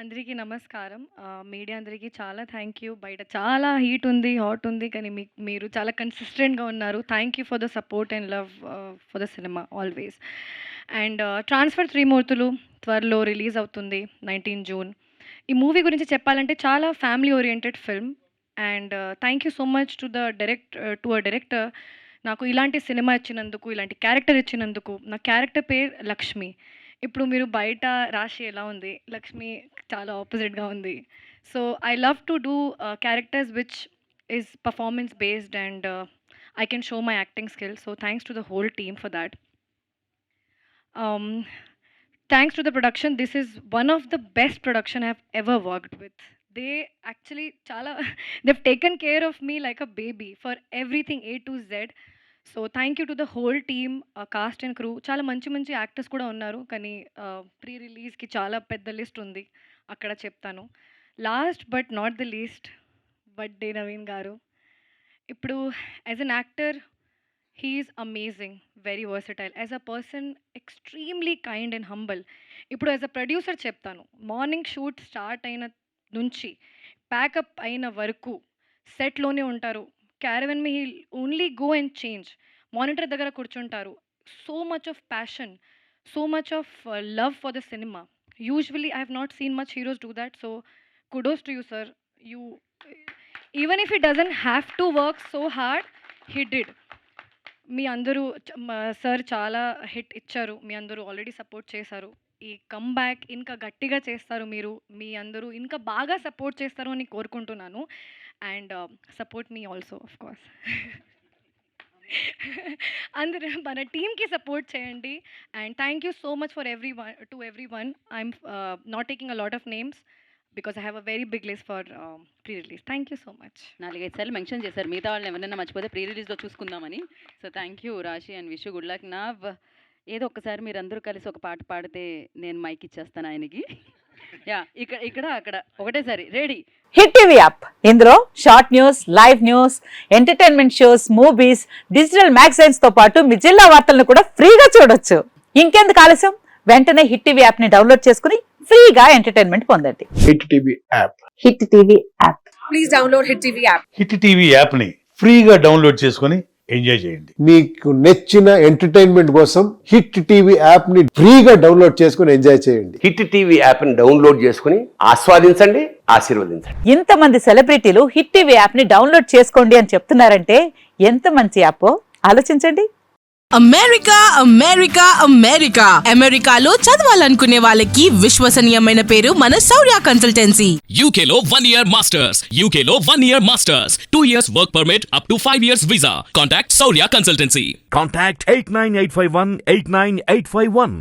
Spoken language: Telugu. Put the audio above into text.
అందరికీ నమస్కారం. మీడియా అందరికీ చాలా థ్యాంక్ యూ. బయట చాలా హీట్ ఉంది, హాట్ ఉంది. కానీ మీరు చాలా కన్సిస్టెంట్‌గా ఉన్నారు. Thank you for the support and love for the cinema always. And 'transfer Trimurthulu' త్వరలో రిలీజ్ అవుతుంది 19 జూన్. ఈ మూవీ గురించి చెప్పాలంటే చాలా family oriented film. And thank you so much to a director నాకు ఇలాంటి సినిమా ఇచ్చినందుకు, ఇలాంటి క్యారెక్టర్ ఇచ్చినందుకు. నా క్యారెక్టర్ పేరు లక్ష్మి. ఇప్పుడు మీరు బయట రాశి ఎలా ఉంది, లక్ష్మి చాలా ఆపోజిట్‌గా ఉంది. So, I love to do characters which is performance based and I can show my acting skills. So, thanks to the whole team for that. Um, Thanks to the production. This is one of the best production I've ever worked with. They actually chala they've taken care of me like a baby for everything A to Z. So thank you to the whole team, cost and crew. చాలా మంచి మంచి యాక్టర్స్ కూడా ఉన్నారు, కానీ ప్రీ రిలీజ్కి చాలా పెద్ద లిస్ట్ ఉంది, అక్కడ చెప్తాను. Last but not the least, buddy Naveen garu. ఇప్పుడు as an actor he's amazing, very versatile. As a person extremely kind and humble. ఇప్పుడు యాజ్ అ ప్రొడ్యూసర్ చెప్తాను, మార్నింగ్ షూట్ స్టార్ట్ అయిన నుంచి ప్యాకప్ అయిన వరకు సెట్లోనే ఉంటారు. క్యారవెన్ మీ హీల్ only go and change. Monitor దగ్గర కూర్చుంటారు. So much of passion, so much of love for the cinema. Usually I have not seen much heroes do that. So kudos to you sir. You even if he doesn't have to work so hard, he did. మీ అందరూ సార్ చాలా హిట్ ఇచ్చారు, మీ అందరూ ఆల్రెడీ సపోర్ట్ చేశారు. ఈ కమ్బ్యాక్ ఇంకా గట్టిగా చేస్తారు మీరు, మీ అందరూ ఇంకా బాగా సపోర్ట్ చేస్తారు అని కోరుకుంటున్నాను. And support me also of course. అందరూ మన టీమ్కి సపోర్ట్ చేయండి. And thank you so much for everyone. I'm not taking a lot of names because I have a very big list for pre release. Thank you so much. 4-5 సార్లు మెన్షన్ చేశారు, మిగతా వాళ్ళని ఎవరైనా మర్చిపోతే ప్రీ రిలీజ్లో చూసుకుందామని. So thank you Rashi and wish you good luck. నా ఏదో ఒక్కసారి మీరు అందరూ కలిసి ఒక పాట పాడితే నేను మైక్ ఇచ్చేస్తాను ఆయనకి. యా, ఇక్కడ అక్కడ ఒకటేసారి రెడీ. హిట్ టీవీ యాప్, ఇందులో short news, live news, entertainment shows, movies, digital magazines తో పాటు మీ జిల్లా వార్తలను కూడా ఫ్రీగా చూడొచ్చు. ఇంకెందుకు ఆలస్యం, వెంటనే హిట్ టీవీ యాప్ ని డౌన్లోడ్ చేసుకుని ఫ్రీగా ఎంటర్టైన్మెంట్ పొందండి. Hit TV app. Hit TV app. Please download hit TV app. Hit TV app ని ఫ్రీగా డౌన్లోడ్ చేసుకుని ఎంజాయ్ చేయండి. మీకు నచ్చిన ఎంటర్టైన్మెంట్ కోసం హిట్ టీవీ యాప్ ని ఫ్రీగా డౌన్లోడ్ చేసుకుని ఎంజాయ్ చేయండి. హిట్ టీవీ యాప్ ని డౌన్లోడ్ చేసుకుని ఆస్వాదించండి, ఆశీర్వదించండి. ఇంతమంది సెలబ్రిటీలు హిట్ టీవీ యాప్ ని డౌన్లోడ్ చేసుకోండి అని చెప్తున్నారంటే ఎంత మంచి యాప్ ఆలోచించండి. అమెరికా అమెరికా అమెరికా అమెరికాలో చదవాలనుకునే వాళ్ళకి విశ్వసనీయమైన పేరు మన శౌర్య కన్సల్టెన్సీ. UK లో 1 year masters, UK లో 1 year masters, 2 years work permit up to 5 years visa. Contact Saurya Consultancy. Contact 89851 89851.